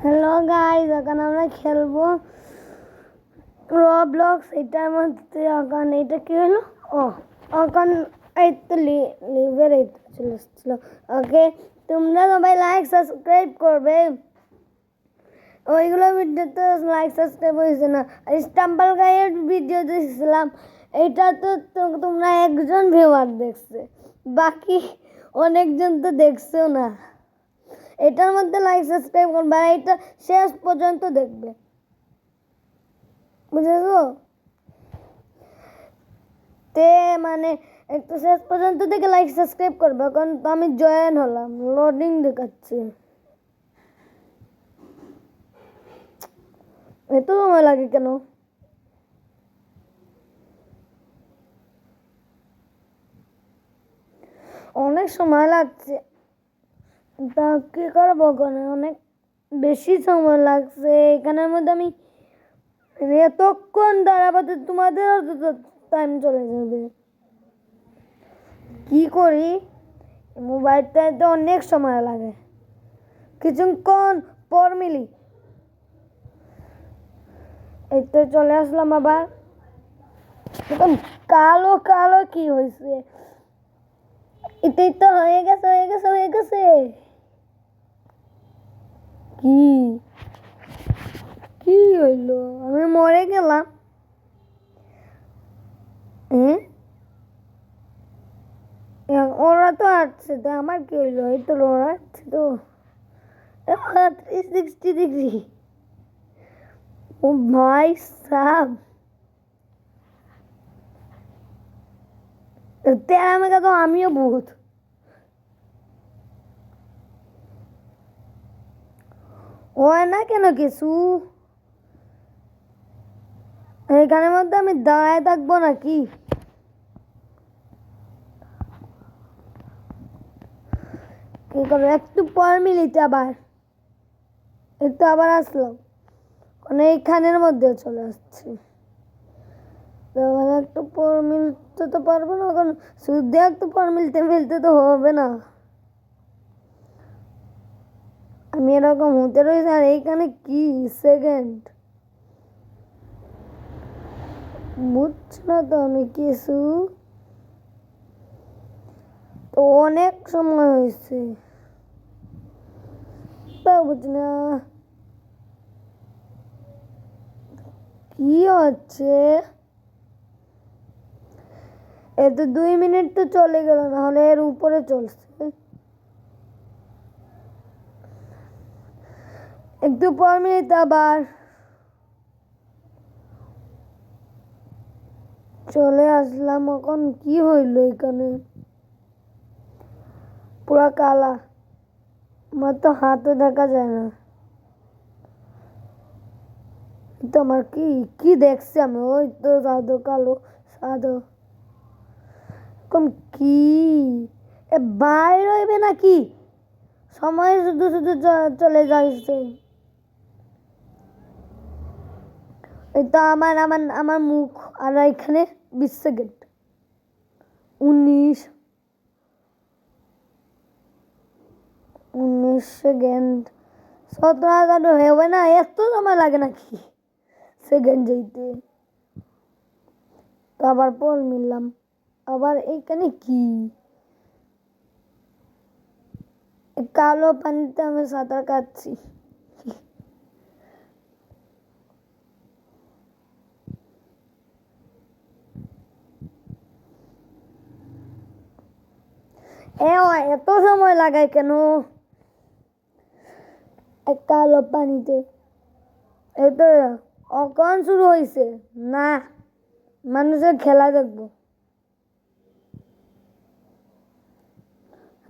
Hello guys, এখন আমরা খেলবো রবলক্স। এটার মধ্যে এখন এটা কি হলো? এখন এই তো লিভের এইটা চলে এসেছিল। ওকে, তোমরা সবাই লাইক সাবস্ক্রাইব করবে। ওইগুলো ভিডিওতে লাইক সাবস্ক্রাইব হয়েছে না। আর স্টাম্বল গাইয়ের ভিডিও দিয়েছিলাম, এটা তো তোমরা একজন ভিউয়ার দেখছে, বাকি অনেকজন তো দেখছেও না। এটার মধ্যে লাইক সাবস্ক্রাইব করবে আর এটা শেষ পর্যন্ত দেখবে, বুঝেছো? তে মানে একটু শেষ পর্যন্ত দেখে লাইক সাবস্ক্রাইব করবে। কারণ আমি জয়েন হলাম, লোডিং দেখাচ্ছে, এত সময় লাগে কেন? অনেক সময় লাগছে, তা কি করবো? অনেক বেশি সময় লাগছে। এখানের মধ্যে আমি এতক্ষণ দাঁড়াবো, তোমাদের টাইম চলে যাবে। কি করি, মোবাইলটায় তো অনেক সময় লাগে। কিছুক্ষণ পর মিলি, এই তো চলে আসলাম আবার। এখন কালো কালো কি হয়েছে? এটাই তো হয়ে গেছে, হয়ে গেছে, হয়ে গেছে। কি কি হইলো? আমি মরে গেলাম। ওরা তো আসছে, তো আমার কি হইলো? এই তো ওরা আসছে তো 360 ডিগ্রি। ও ভাই সাব, তেরা মেঘা তো আমিও ভূত। হয় না কেন কিছু? এখানের মধ্যে আমি দাঁড়ায় থাকবো নাকি? কি করবো? একটু পর মিলিতে আবার, একটু আবার আসলাম, মানে এইখানের মধ্যে চলে আসছি। একটু পর মিলতে তো পারবো না, কারণ শুদ্ধ একটু পর মিলতে মিলতে তো হবে না। আমি এরকম হতে রয়েছি, আর এইখানে কি সেকেন্ড বুঝছি না তো আমি কিছু। তো অনেক সময় হয়েছে, তা বুঝি না কি হচ্ছে। এত 2 মিনিট তো চলে গেল, না হলে এর উপরে চলছে। একটু পর মিনিট আবার চলে আসলাম। এখন কি হইল? এখানে পুরা কালা, আমার তো হাতও দেখা যায় না। তো আমার কি কি দেখছি আমি? ওই তো সাদো কালো সাদো, কম কি এ বাইর হইবে নাকি? সময় শুধু শুধু চলে যাচ্ছে। এই তো আমার আমার আমার মুখ, আর এখানে 20 সেকেন্ড, 19 সেকেন্ড, 17 হবে না? এত সময় লাগে নাকি সেকেন্ড যেতে? তো আবার পল মিললাম। আবার এইখানে কি কালো পানিতে আমি সাঁতার কাটছি। এত সময় লাগায় কেন কালো পানিতে? এই তো কখন শুরু হয়েছে? না, মানুষের খেলা দেখবো।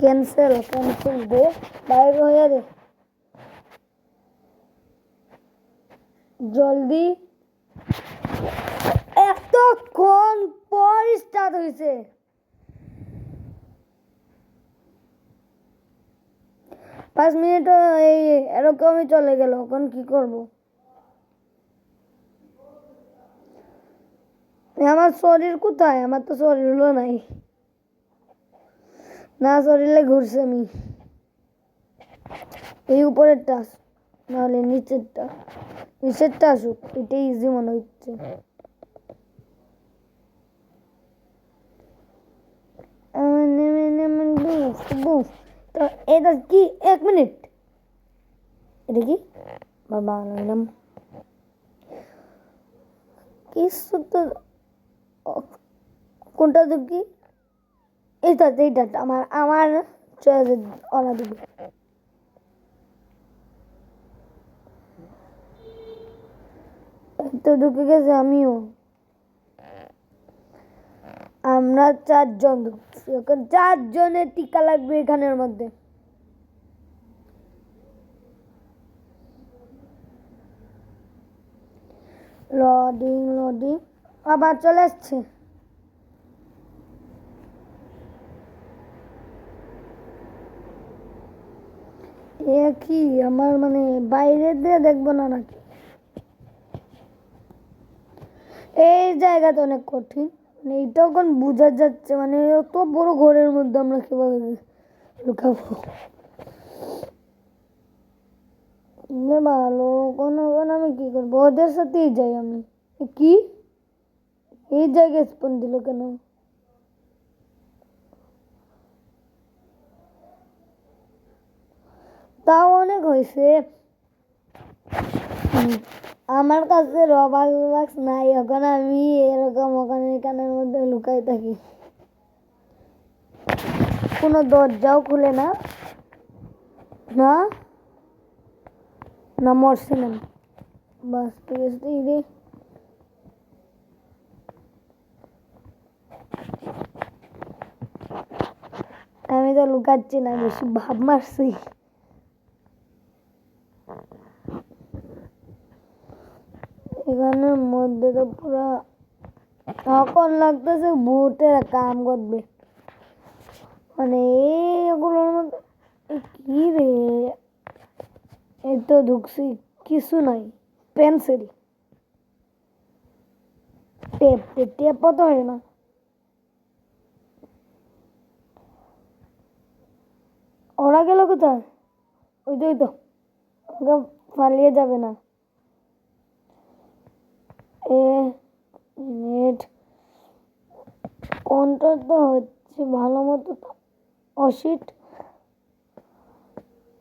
ক্যান্সেল ক্যান্সেল দে, বাইরে হয়ে দে জলদি। এতক্ষণ পর স্টার্ট হয়েছে। 5 মিনিট এই এরকমই চলে গেল। এখন কি করব? আমার শরীর কোথায়? আমার তো শরীরও নাই, না শরীরে ঘুরছে। আমি এই উপরের টাস নাহলে নিচেরটা আসুক, এটাই ইজি মনে হচ্ছে। তো এটা কি 1 মিনিট, এটা কি বাবা নাম কিছু তো, কোনটা তো কি এইটা আমার অনা দিবি। তো ঢুকে গেছে, আমিও। আমরা 4 জন ঢুকছি, এখন 4 জনের টিকা লাগবে এখানের মধ্যে। লোডিং আবার চলে আসছে। এ কি আমার মানে বাইরে দিয়ে দেখবো না নাকি? এই জায়গাটা অনেক কঠিন, মানে এইটাও কোন বোঝা যাচ্ছে, মানে এত বড় ঘরের মধ্যে আমরা কিভাবে লুকাবো? ভালো কোনো আমি কি করবো, ওদের সাথেই যাই আমি। কি এই জায়গায় স্পন দিল কেন? তাও অনেক হয়েছে। আমার কাছে রবাক্স নাই, এখন আমি এরকম ওখানে এখানের মধ্যে লুকাই থাকি। কোনো দরজাও খুলে না, না না মরছিলাম। বাস ঠিক আছে, আমি তো লুকাচ্ছি না, বেশি ভাব মারছি। এখানের মধ্যে তো পুরা এখন লাগতেছে ভূতের কাম করবে, মানে এগুলোর মধ্যে কি রে? এই তো ঢুকছি, কিছু নাই, পেন্সিল টেপ তো হয় না। ওরা গেল কোথায়? ওই তো পালিয়ে যাবে না। নেট কোনটা তো হচ্ছে ভালো মতো অশিট,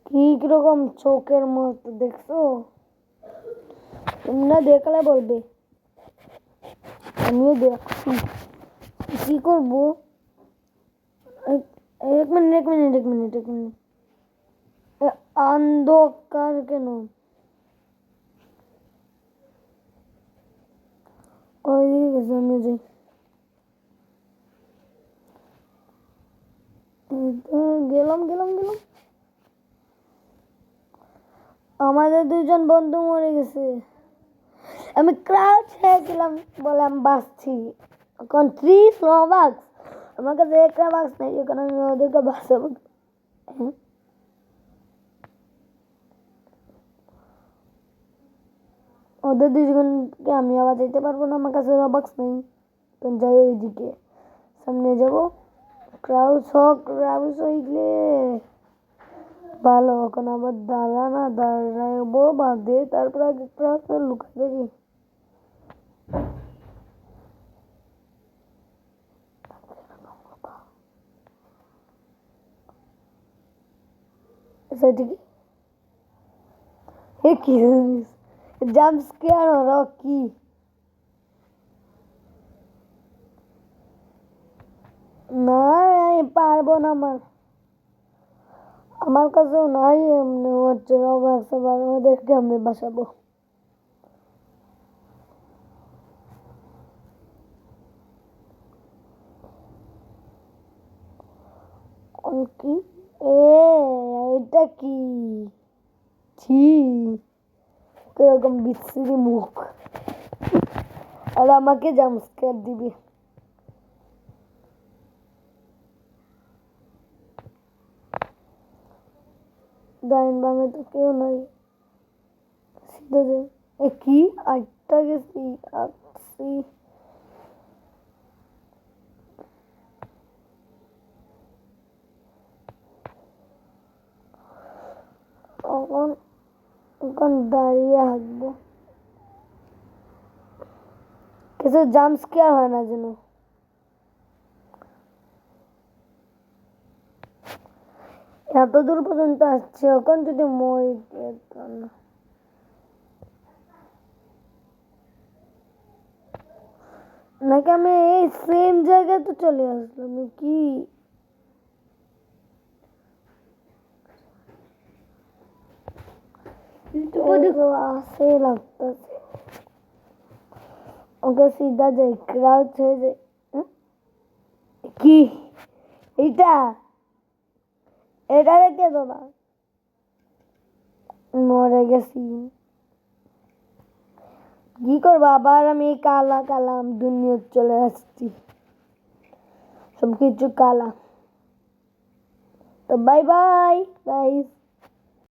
কি কিরকম চোখের মতো দেখছো? তোমরা দেখলে বলবে, আমিও দেখছি। কি করবো? 1 মিনিট। অন্ধকার কেন? ওইদিকে গেছে, আমি যাই। গেলাম। আমাদের 2জন বন্ধু মরে গেছে, আমি ক্রাউচ হয়েছিলাম বলে আমি বাঁচছি। এখন 3 স্লোবাক্স, আমার কাছে একটা বাক্স নেই, এখন আমি ওদেরকে বাঁচাবো। ওদের 2জনকে আমি আবার যেতে পারবো না, আমার কাছে রবাক্স নেই। তো যাই ওইদিকে, সামনে যাব। ক্রাউচ হইলে ভালো, এখন আবার দাঁড়াবো বাদে, তারপর আগে ক্রাউচ লুকাই দেখি। সেটা কি জাম্প স্কেয়ার হলো কি? না আমি পারবো না, আমার কাছেও নাই এমনি হচ্ছে রবাক্স, আবার ওদেরকে আমি বাঁচাবো। কি এটা কি? ছি, কিরকম বিশ্রী মুখ, আর আমাকে জাম্পস্কেয়ার দিবি? ডাইন বামে তো কেউ নাই, সিধা যাই। কি আটটা গেছি, আসছি। এখন দাঁড়িয়ে হাঁটবো, কিছু জাম্প স্কেয়ার হয় না যেন। এত দূর পর্যন্ত আসছে, এখন যদি মরি না। নাকি আমি এই সেম জায়গায় তো চলে আসলাম কি? আসে লাগতেছে। ওকে সিধা যাই, ক্রাউচ হয়ে যায়। কি এটা? এটা দেখে তো না, মরে গেছি। কি করবো, আবার আমি কালা কালা দুনিয়া চলে আসছি, সবকিছু কালা। তো বাই বাই গাইস।